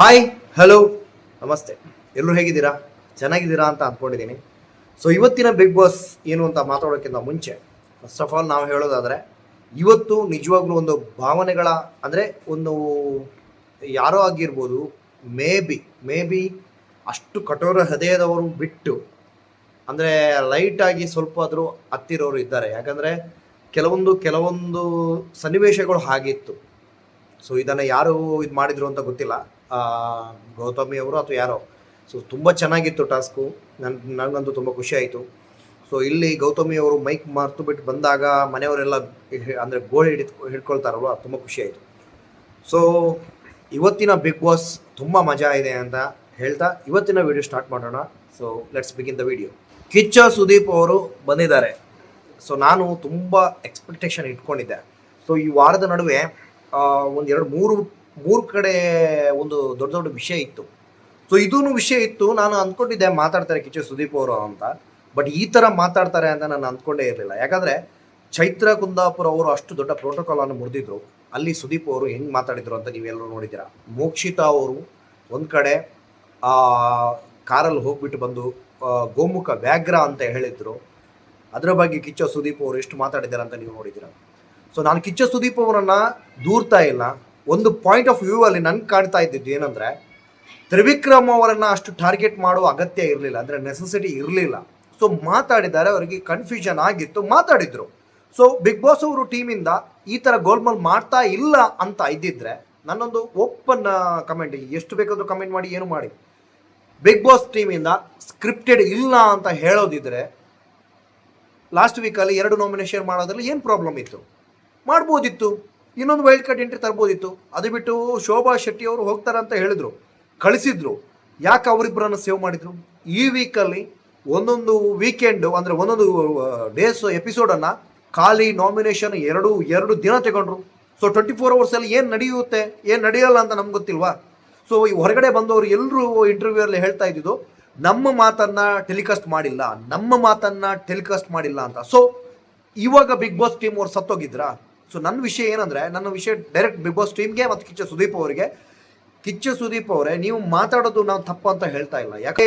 Hi, hello, ನಮಸ್ತೆ. ಎಲ್ಲರೂ ಹೇಗಿದ್ದೀರಾ? ಚೆನ್ನಾಗಿದ್ದೀರಾ ಅಂತ ಅಂದ್ಕೊಂಡಿದ್ದೀನಿ. ಸೊ ಇವತ್ತಿನ ಬಿಗ್ ಬಾಸ್ ಏನು ಅಂತ ಮಾತಾಡೋಕ್ಕಿಂತ ಮುಂಚೆ ಫಸ್ಟ್ ಆಫ್ ಆಲ್ ನಾವು ಹೇಳೋದಾದರೆ, ಇವತ್ತು ನಿಜವಾಗ್ಲೂ ಒಂದು ಭಾವನೆಗಳ ಅಂದರೆ ಒಂದು ಯಾರೋ ಆಗಿರ್ಬೋದು, ಮೇ ಬಿ ಅಷ್ಟು ಕಠೋರ ಹೃದಯದವರು ಬಿಟ್ಟು ಅಂದರೆ ಲೈಟಾಗಿ ಸ್ವಲ್ಪ ಆದರೂ ಹತ್ತಿರೋರು ಇದ್ದಾರೆ. ಯಾಕಂದರೆ ಕೆಲವೊಂದು ಸನ್ನಿವೇಶಗಳು ಹಾಗಿತ್ತು. ಸೊ ಇದನ್ನು ಯಾರು ಇದು ಮಾಡಿದ್ರು ಅಂತ ಗೊತ್ತಿಲ್ಲ, ಗೌತಮಿ ಅವರು ಅಥವಾ ಯಾರೋ. ಸೊ ತುಂಬ ಚೆನ್ನಾಗಿತ್ತು ಟಾಸ್ಕು. ನನಗಂತೂ ತುಂಬ ಖುಷಿ ಆಯಿತು. ಸೊ ಇಲ್ಲಿ ಗೌತಮಿ ಅವರು ಮೈಕ್ ಮರ್ತು ಬಿಟ್ಟು ಬಂದಾಗ ಮನೆಯವರೆಲ್ಲ ಅಂದರೆ ಗೋಳಿ ಹಿಡ್ಕೊಳ್ತಾರಲ್ವ, ತುಂಬ ಖುಷಿ ಆಯಿತು. ಸೊ ಇವತ್ತಿನ ಬಿಗ್ ಬಾಸ್ ತುಂಬ ಮಜಾ ಇದೆ ಅಂತ ಹೇಳ್ತಾ ಇವತ್ತಿನ ವಿಡಿಯೋ ಸ್ಟಾರ್ಟ್ ಮಾಡೋಣ. So let's begin the video. Kichcha Sudeep ಅವರು ಬಂದಿದ್ದಾರೆ. ಸೊ ನಾನು ತುಂಬ ಎಕ್ಸ್ಪೆಕ್ಟೇಷನ್ ಇಟ್ಕೊಂಡಿದ್ದೆ. ಸೊ ಈ ವಾರದ ನಡುವೆ ಒಂದು ಮೂರು ಕಡೆ ಒಂದು ದೊಡ್ಡ ವಿಷಯ ಇತ್ತು. ಸೊ ಇದೂ ವಿಷಯ ಇತ್ತು. ನಾನು ಅಂದ್ಕೊಂಡಿದ್ದೆ ಮಾತಾಡ್ತಾರೆ ಕಿಚ್ಚ ಸುದೀಪ್ ಅವರು ಅಂತ, ಬಟ್ ಈ ಥರ ಮಾತಾಡ್ತಾರೆ ಅಂತ ನಾನು ಅಂದ್ಕೊಂಡೇ ಇರಲಿಲ್ಲ. ಯಾಕಂದರೆ ಚೈತ್ರ ಕುಂದಾಪುರ ಅವರು ಅಷ್ಟು ದೊಡ್ಡ ಪ್ರೋಟೋಕಾಲನ್ನು ಮುರಿದಿದ್ರು. ಅಲ್ಲಿ ಸುದೀಪ್ ಅವರು ಹೆಂಗೆ ಮಾತಾಡಿದ್ರು ಅಂತ ನೀವೆಲ್ಲರೂ ನೋಡಿದ್ದೀರಾ. ಮೋಕ್ಷಿತಾ ಅವರು ಒಂದು ಕಡೆ ಕಾರಲ್ಲಿ ಹೋಗ್ಬಿಟ್ಟು ಬಂದು ಗೋಮುಖ ವ್ಯಾಘ್ರ ಅಂತ ಹೇಳಿದ್ರು. ಅದರ ಬಗ್ಗೆ ಕಿಚ್ಚ ಸುದೀಪ್ ಅವರು ಎಷ್ಟು ಮಾತಾಡಿದ್ದಾರೆ ಅಂತ ನೀವು ನೋಡಿದ್ದೀರಾ. ಸೊ ನಾನು ಕಿಚ್ಚ ಸುದೀಪ್ ಅವರನ್ನು ದೂರ್ತಾ ಇಲ್ಲ. ಒಂದು ಪಾಯಿಂಟ್ ಆಫ್ ವ್ಯೂ ಅಲ್ಲಿ ನನ್ಗೆ ಕಾಣ್ತಾ ಇದ್ದಿದ್ದು ಏನಂದರೆ, ತ್ರಿವಿಕ್ರಮ್ ಅವರನ್ನು ಅಷ್ಟು ಟಾರ್ಗೆಟ್ ಮಾಡುವ ಅಗತ್ಯ ಇರಲಿಲ್ಲ, ಅಂದರೆ ನೆಸೆಸಿಟಿ ಇರಲಿಲ್ಲ. ಸೊ ಮಾತಾಡಿದ್ದಾರೆ, ಅವರಿಗೆ ಕನ್ಫ್ಯೂಷನ್ ಆಗಿತ್ತು, ಮಾತಾಡಿದ್ರು. ಸೊ ಬಿಗ್ ಬಾಸ್ ಅವರು ಟೀಮಿಂದ ಈ ಥರ ಗೋಲ್ಮಾಲ್ ಮಾಡ್ತಾ ಇಲ್ಲ ಅಂತ ಇದ್ದಿದ್ರೆ ನನ್ನೊಂದು ಓಪನ್ ಕಮೆಂಟ್, ಎಷ್ಟು ಬೇಕಾದರೂ ಕಮೆಂಟ್ ಮಾಡಿ, ಏನು ಮಾಡಿ, ಬಿಗ್ ಬಾಸ್ ಟೀಮಿಂದ ಸ್ಕ್ರಿಪ್ಟೆಡ್ ಇಲ್ಲ ಅಂತ ಹೇಳೋದಿದ್ರೆ ಲಾಸ್ಟ್ ವೀಕಲ್ಲಿ 2 ನಾಮಿನೇಷನ್ ಮಾಡೋದ್ರಲ್ಲಿ ಏನು ಪ್ರಾಬ್ಲಮ್ ಇತ್ತು? ಮಾಡ್ಬೋದಿತ್ತು. ಇನ್ನೊಂದು ವೈಲ್ಡ್ ಕಾರ್ಡ್ ಎಂಟ್ರಿ ತರ್ಬೋದಿತ್ತು. ಅದು ಬಿಟ್ಟು ಶೋಭಾ ಶೆಟ್ಟಿ ಅವರು ಹೋಗ್ತಾರೆ ಅಂತ ಹೇಳಿದ್ರು, ಕಳಿಸಿದ್ರು. ಯಾಕೆ ಅವರಿಬ್ಬರನ್ನು ಸೇವ್ ಮಾಡಿದ್ರು? ಈ ವೀಕಲ್ಲಿ ಒಂದೊಂದು ವೀಕೆಂಡು ಅಂದರೆ ಒಂದೊಂದು ಡೇಸ್ ಎಪಿಸೋಡನ್ನು ಖಾಲಿ ನಾಮಿನೇಷನ್ ಎರಡು ದಿನ ತಗೊಂಡ್ರು. ಸೊ 24 ಅವರ್ಸಲ್ಲಿ ಏನು ನಡೆಯುತ್ತೆ, ಏನು ನಡೆಯಲ್ಲ ಅಂತ ನಮ್ಗೆ ಗೊತ್ತಿಲ್ವಾ? ಸೊ ಈ ಹೊರಗಡೆ ಬಂದವರು ಎಲ್ಲರೂ ಇಂಟರ್ವ್ಯೂಯಲ್ಲಿ ಹೇಳ್ತಾ ಇದ್ದಿದ್ದು, ನಮ್ಮ ಮಾತನ್ನು ಟೆಲಿಕಾಸ್ಟ್ ಮಾಡಿಲ್ಲ ಅಂತ. ಸೊ ಇವಾಗ ಬಿಗ್ ಬಾಸ್ ಟೀಮ್ ಅವ್ರು ಸತ್ತೋಗಿದ್ರಾ? ಸೊ ನನ್ನ ವಿಷಯ ಏನಂದರೆ, ನನ್ನ ವಿಷಯ ಡೈರೆಕ್ಟ್ ಬಿಗ್ ಬಾಸ್ ಟೀಮ್ಗೆ ಮತ್ತು ಕಿಚ್ಚ ಸುದೀಪ್ ಅವರಿಗೆ. ಕಿಚ್ಚ ಸುದೀಪ್ ಅವರೇ, ನೀವು ಮಾತಾಡೋದು ನಾವು ತಪ್ಪು ಅಂತ ಹೇಳ್ತಾ ಇಲ್ಲ. ಯಾಕೆ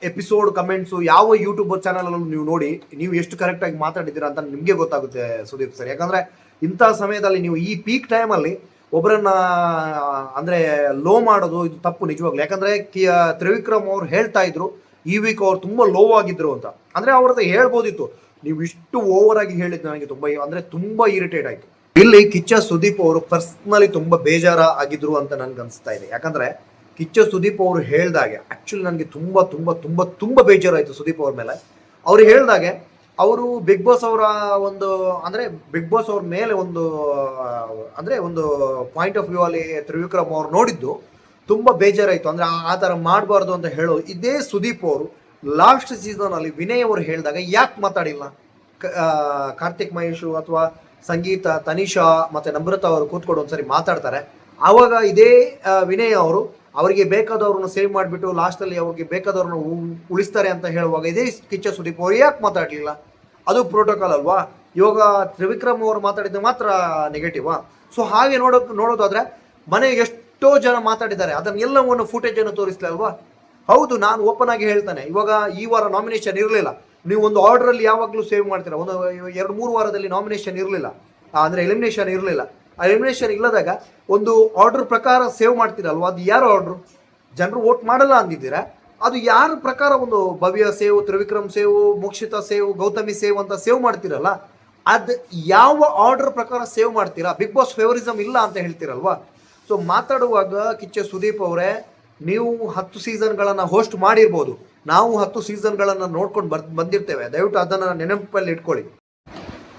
ಎಪಿಸೋಡ್ ಕಮೆಂಟ್ಸು ಯಾವ ಯೂಟ್ಯೂಬರ್ ಚಾನಲಲ್ಲೂ ನೀವು ನೋಡಿ, ನೀವು ಎಷ್ಟು ಕರೆಕ್ಟಾಗಿ ಮಾತಾಡಿದ್ದೀರಾ ಅಂತ ನಿಮಗೆ ಗೊತ್ತಾಗುತ್ತೆ ಸುದೀಪ್ ಸರ್. ಯಾಕಂದರೆ ಇಂಥ ಸಮಯದಲ್ಲಿ ನೀವು ಈ ಪೀಕ್ ಟೈಮಲ್ಲಿ ಒಬ್ಬರನ್ನ ಅಂದರೆ ಲೋ ಮಾಡೋದು ಇದು ತಪ್ಪು ನಿಜವಾಗ್ಲು. ಯಾಕಂದರೆ ತ್ರಿವಿಕ್ರಮ್ ಅವ್ರು ಹೇಳ್ತಾ ಇದ್ರು ಈ ವೀಕ್ ಅವ್ರು ತುಂಬ ಲೋ ಆಗಿದ್ರು ಅಂತ. ಅಂದರೆ ಅವ್ರದ್ದು ಹೇಳ್ಬೋದಿತ್ತು, ನೀವು ಇಷ್ಟು ಓವರ್ ಆಗಿ ಹೇಳಿದ್ದು ನನಗೆ ತುಂಬ ಇರಿಟೇಟ್ ಆಯಿತು. ಇಲ್ಲಿ ಕಿಚ್ಚ ಸುದೀಪ್ ಅವರು ಪರ್ಸ್ನಲಿ ತುಂಬ ಬೇಜಾರ ಆಗಿದ್ರು ಅಂತ ನನಗೆ ಅನಿಸ್ತಾ ಇದೆ. ಯಾಕಂದರೆ ಕಿಚ್ಚ ಸುದೀಪ್ ಅವರು ಹೇಳ್ದಾಗೆ ಆ್ಯಕ್ಚುಲಿ ನನಗೆ ತುಂಬ ಬೇಜಾರಾಯಿತು ಸುದೀಪ್ ಅವ್ರ ಮೇಲೆ. ಅವ್ರು ಹೇಳ್ದಾಗೆ ಅವರು ಬಿಗ್ ಬಾಸ್ ಅವರ ಬಿಗ್ ಬಾಸ್ ಅವ್ರ ಮೇಲೆ ಒಂದು ಪಾಯಿಂಟ್ ಆಫ್ ವ್ಯೂ ಅಲ್ಲಿ ತ್ರಿವಿಕ್ರಮ್ ಅವ್ರು ನೋಡಿದ್ದು ತುಂಬ ಬೇಜಾರಾಯಿತು. ಅಂದರೆ ಆ ಥರ ಮಾಡಬಾರ್ದು ಅಂತ ಹೇಳೋದು. ಇದೇ ಸುದೀಪ್ ಅವರು ಲಾಸ್ಟ್ ಸೀಸನಲ್ಲಿ ವಿನಯ್ ಅವರು ಹೇಳಿದಾಗ ಯಾಕೆ ಮಾತಾಡಿಲ್ಲ? ಕಾರ್ತಿಕ್ ಮಹೇಶು ಅಥವಾ ಸಂಗೀತ, ತನಿಷಾ ಮತ್ತು ನಮ್ರತಾ ಅವರು ಕೂತ್ಕೊಂಡು ಒಂದ್ಸರಿ ಮಾತಾಡ್ತಾರೆ. ಆವಾಗ ಇದೇ ವಿನಯ್ ಅವರು ಅವರಿಗೆ ಬೇಕಾದವ್ರನ್ನ ಸೇವ್ ಮಾಡಿಬಿಟ್ಟು ಲಾಸ್ಟಲ್ಲಿ ಅವ್ರಿಗೆ ಬೇಕಾದವ್ರನ್ನ ಉಳಿಸ್ತಾರೆ ಅಂತ ಹೇಳುವಾಗ ಇದೇ ಕಿಚ್ಚ ಸುದೀಪ್ ಅವರು ಯಾಕೆ ಮಾತಾಡಲಿಲ್ಲ? ಅದು ಪ್ರೋಟೋಕಾಲ್ ಅಲ್ವಾ? ಇವಾಗ ತ್ರಿವಿಕ್ರಮ್ ಅವರು ಮಾತಾಡಿದ್ದು ಮಾತ್ರ ನೆಗೆಟಿವಾ? ಸೊ ಹಾಗೆ ನೋಡೋದಾದ್ರೆ ಮನೆಗೆ ಎಷ್ಟೋ ಜನ ಮಾತಾಡಿದ್ದಾರೆ, ಅದನ್ನೆಲ್ಲವನ್ನು ಫುಟೇಜನ್ನು ತೋರಿಸ್ಲಿ ಅಲ್ವಾ? ಹೌದು, ನಾನು ಓಪನ್ ಆಗಿ ಹೇಳ್ತಾನೆ. ಇವಾಗ ಈ ವಾರ ನಾಮಿನೇಷನ್ ಇರಲಿಲ್ಲ, ನೀವು ಒಂದು ಆರ್ಡ್ರಲ್ಲಿ ಯಾವಾಗಲೂ ಸೇವ್ ಮಾಡ್ತೀರಾ. 2-3 ವಾರದಲ್ಲಿ ನಾಮಿನೇಷನ್ ಇರಲಿಲ್ಲ, ಅಂದರೆ ಎಲಿಮಿನೇಷನ್ ಇರಲಿಲ್ಲ. ಆ ಎಲಿಮಿನೇಷನ್ ಇಲ್ಲದಾಗ ಒಂದು ಆರ್ಡರ್ ಪ್ರಕಾರ ಸೇವ್ ಮಾಡ್ತೀರಲ್ವ? ಅದು ಯಾರು ಆರ್ಡ್ರು? ಜನರು ವೋಟ್ ಮಾಡಲ್ಲ ಅಂದಿದ್ದೀರಾ, ಅದು ಯಾರ ಪ್ರಕಾರ ಒಂದು Bhavya save, Trivikram save, Mokshitha save, Gautami save ಅಂತ ಸೇವ್ ಮಾಡ್ತೀರಲ್ಲ, ಅದು ಯಾವ ಆರ್ಡರ್ ಪ್ರಕಾರ ಸೇವ್ ಮಾಡ್ತೀರಾ? ಬಿಗ್ ಬಾಸ್ ಫೇವರಿಸಮ್ ಇಲ್ಲ ಅಂತ ಹೇಳ್ತೀರಲ್ವಾ? ಸೊ ಮಾತಾಡುವಾಗ ಕಿಚ್ಚ ಸುದೀಪ್ ಅವರೇ, ನೀವು 10 ಸೀಸನ್ಗಳನ್ನು ಹೋಸ್ಟ್ ಮಾಡಿರ್ಬೋದು, ನಾವು 10 ಸೀಸನ್ಗಳನ್ನು ನೋಡ್ಕೊಂಡು ಬಂದಿರ್ತೇವೆ. ದಯವಿಟ್ಟು ಅದನ್ನು ನೆನಪಲ್ಲಿ ಇಟ್ಕೊಳ್ಳಿ.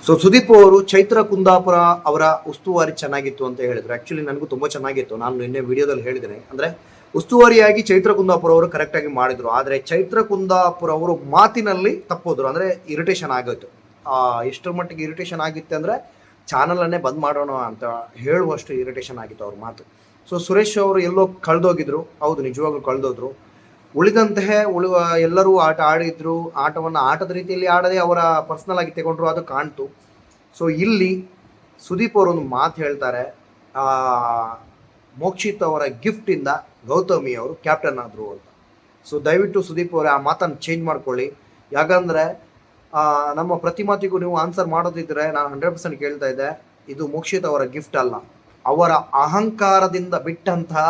ಸೊ ಸುದೀಪ್ ಅವರು ಚೈತ್ರ ಕುಂದಾಪುರ ಅವರ ಉಸ್ತುವಾರಿ ಚೆನ್ನಾಗಿತ್ತು ಅಂತ ಹೇಳಿದ್ರು. ಆ್ಯಕ್ಚುಲಿ ನನಗೂ ತುಂಬ ಚೆನ್ನಾಗಿತ್ತು. ನಾನು ನಿನ್ನೆ ವಿಡಿಯೋದಲ್ಲಿ ಹೇಳಿದ್ದೇನೆ, ಅಂದರೆ ಉಸ್ತುವಾರಿಯಾಗಿ ಚೈತ್ರ ಕುಂದಾಪುರ ಅವರು ಕರೆಕ್ಟಾಗಿ ಮಾಡಿದರು. ಆದರೆ ಚೈತ್ರ ಕುಂದಾಪುರ ಅವರು ಮಾತಿನಲ್ಲಿ ತಪ್ಪೋದ್ರು, ಅಂದರೆ ಇರಿಟೇಷನ್ ಆಗೋಯ್ತು. ಎಷ್ಟರ ಮಟ್ಟಿಗೆ ಇರಿಟೇಷನ್ ಆಗಿತ್ತು ಅಂದರೆ ಚಾನಲನ್ನೇ ಬಂದ್ ಮಾಡೋಣ ಅಂತ ಹೇಳುವಷ್ಟು ಇರಿಟೇಷನ್ ಆಗಿತ್ತು ಅವ್ರ ಮಾತು. ಸೊ ಸುರೇಶ್ ಅವರು ಎಲ್ಲೋ ಕಳೆದೋಗಿದ್ರು. ಹೌದು, ನಿಜವಾಗ್ಲೂ ಕಳೆದೋದ್ರು. ಉಳಿದಂತೆ ಎಲ್ಲರೂ ಆಟ ಆಡಿದ್ರು. ಆಟವನ್ನು ಆಟದ ರೀತಿಯಲ್ಲಿ ಆಡದೆ ಅವರ ಪರ್ಸ್ನಲ್ ಆಗಿ ತಗೊಂಡ್ರು, ಅದು ಕಾಣ್ತು. ಸೊ ಇಲ್ಲಿ ಸುದೀಪ್ ಅವರು ಒಂದು ಮಾತು ಹೇಳ್ತಾರೆ, ಮೋಕ್ಷಿತ್ ಅವರ ಗಿಫ್ಟಿಂದ ಗೌತಮಿ ಅವರು ಕ್ಯಾಪ್ಟನ್ ಆದರು ಅಂತ. ಸೊ ದಯವಿಟ್ಟು ಸುದೀಪ್ ಅವರೇ ಆ ಮಾತನ್ನು ಚೇಂಜ್ ಮಾಡ್ಕೊಳ್ಳಿ. ಯಾಕಂದರೆ ನಮ್ಮ ಪ್ರತಿ ಮಾತಿಗೂ ನೀವು ಆನ್ಸರ್ ಮಾಡೋದಿದ್ರೆ ನಾನು 100% ಕೇಳ್ತಾ ಇದ್ದೆ, ಇದು ಮೋಕ್ಷಿತ್ ಅವರ ಗಿಫ್ಟ್ ಅಲ್ಲ, ಅವರ ಅಹಂಕಾರದಿಂದ ಬಿಟ್ಟಂತಹ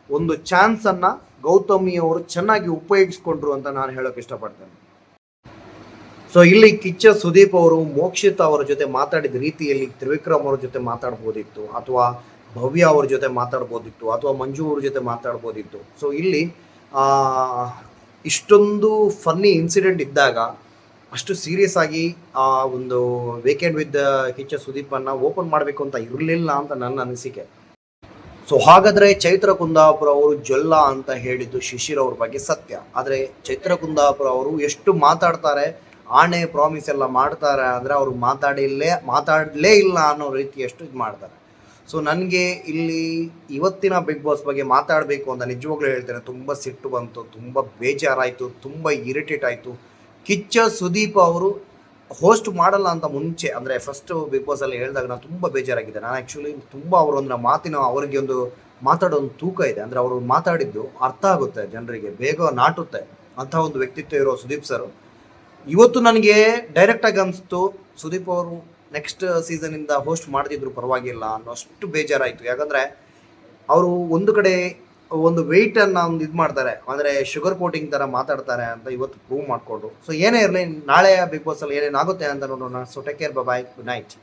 ಒಂದು ಚಾನ್ಸನ್ನು ಗೌತಮಿ ಅವರು ಚೆನ್ನಾಗಿ ಉಪಯೋಗಿಸ್ಕೊಂಡ್ರು ಅಂತ ನಾನು ಹೇಳೋಕೆ ಇಷ್ಟಪಡ್ತೇನೆ. ಸೊ ಇಲ್ಲಿ ಕಿಚ್ಚ ಸುದೀಪ್ ಅವರು ಮೋಕ್ಷಿತ್ ಅವರ ಜೊತೆ ಮಾತಾಡಿದ ರೀತಿಯಲ್ಲಿ ತ್ರಿವಿಕ್ರಮ್ ಅವ್ರ ಜೊತೆ ಮಾತಾಡ್ಬೋದಿತ್ತು, ಅಥವಾ ಭವ್ಯ ಅವ್ರ ಜೊತೆ ಮಾತಾಡ್ಬೋದಿತ್ತು, ಅಥವಾ ಮಂಜು ಅವ್ರ ಜೊತೆ ಮಾತಾಡ್ಬೋದಿತ್ತು. ಸೊ ಇಲ್ಲಿ ಇಷ್ಟೊಂದು ಫನ್ನಿ ಇನ್ಸಿಡೆಂಟ್ ಇದ್ದಾಗ ಅಷ್ಟು ಸೀರಿಯಸ್ ಆಗಿ ಒಂದು ವೀಕೆಂಡ್ ವಿತ್ ಕಿಚ್ಚ ಸುದೀಪನ್ನು ಓಪನ್ ಮಾಡಬೇಕು ಅಂತ ಇರಲಿಲ್ಲ ಅಂತ ನನ್ನ ಅನಿಸಿಕೆ. ಸೊ ಹಾಗಾದರೆ ಚೈತ್ರ ಕುಂದಾಪುರ ಅವರು ಜೊಲ್ಲ ಅಂತ ಹೇಳಿದ್ದು ಶಿಶಿರ್ ಅವ್ರ ಬಗ್ಗೆ ಸತ್ಯ. ಆದರೆ ಚೈತ್ರ ಕುಂದಾಪುರ ಅವರು ಎಷ್ಟು ಮಾತಾಡ್ತಾರೆ, ಆಣೆ ಪ್ರಾಮಿಸ್ ಎಲ್ಲ ಮಾಡ್ತಾರೆ ಅಂದರೆ ಅವರು ಮಾತಾಡಲೇ ಇಲ್ಲ ಅನ್ನೋ ರೀತಿಯಷ್ಟು ಇದು ಮಾಡ್ತಾರೆ. ಸೊ ನನಗೆ ಇಲ್ಲಿ ಇವತ್ತಿನ ಬಿಗ್ ಬಾಸ್ ಬಗ್ಗೆ ಮಾತಾಡಬೇಕು ಅಂತ ನಿಜವಾಗ್ಲೂ ಹೇಳ್ತೇನೆ, ತುಂಬ ಸಿಟ್ಟು ಬಂತು, ತುಂಬ ಬೇಜಾರಾಯಿತು, ತುಂಬ ಇರಿಟೇಟ್ ಆಯಿತು. ಕಿಚ್ಚ ಸುದೀಪ್ ಅವರು ಹೋಸ್ಟ್ ಮಾಡಲ್ಲ ಅಂತ ಮುಂಚೆ, ಅಂದರೆ ಫಸ್ಟ್ ಬಿಗ್ ಬಾಸಲ್ಲಿ ಹೇಳಿದಾಗ ನಾನು ತುಂಬ ಬೇಜಾರಾಗಿದೆ. ನಾನು ಆ್ಯಕ್ಚುಲಿ ತುಂಬ ಅವರೊಂದು ಮಾತಿನ ಅವರಿಗೆ ಒಂದು ಮಾತಾಡೋ ಒಂದು ತೂಕ ಇದೆ, ಅಂದರೆ ಅವರು ಮಾತಾಡಿದ್ದು ಅರ್ಥ ಆಗುತ್ತೆ ಜನರಿಗೆ, ಬೇಗ ನಾಟುತ್ತೆ ಅಂಥ ಒಂದು ವ್ಯಕ್ತಿತ್ವ ಇರೋ ಸುದೀಪ್ ಸರ್ ಇವತ್ತು ನನಗೆ ಡೈರೆಕ್ಟಾಗಿ ಅನಿಸ್ತು ಸುದೀಪ್ ಅವರು ನೆಕ್ಸ್ಟ್ ಸೀಸನಿಂದ ಹೋಸ್ಟ್ ಮಾಡ್ತಿದ್ರು ಪರವಾಗಿಲ್ಲ ಅನ್ನೋಷ್ಟು ಬೇಜಾರಾಯಿತು. ಯಾಕಂದರೆ ಅವರು ಒಂದು ಕಡೆ ಒಂದು ವೆಯ್ಟನ್ನು ಒಂದು ಇದು ಮಾಡ್ತಾರೆ, ಅಂದರೆ ಶುಗರ್ ಕೋಟಿಂಗ್ ಥರ ಮಾತಾಡ್ತಾರೆ ಅಂತ ಇವತ್ತು ಪ್ರೂವ್ ಮಾಡಿಕೊಂಡು. ಸೊ ಏನೇ ಇರಲಿ, ನಾಳೆ ಬಿಗ್ ಬಾಸಲ್ಲಿ ಏನೇನಾಗುತ್ತೆ ಅಂತ ನೋಡೋಣ. ಸೊ ಟೇಕ್ ಕೇರ್, ಬಾಯ್, ಗುಡ್ ನೈಟ್.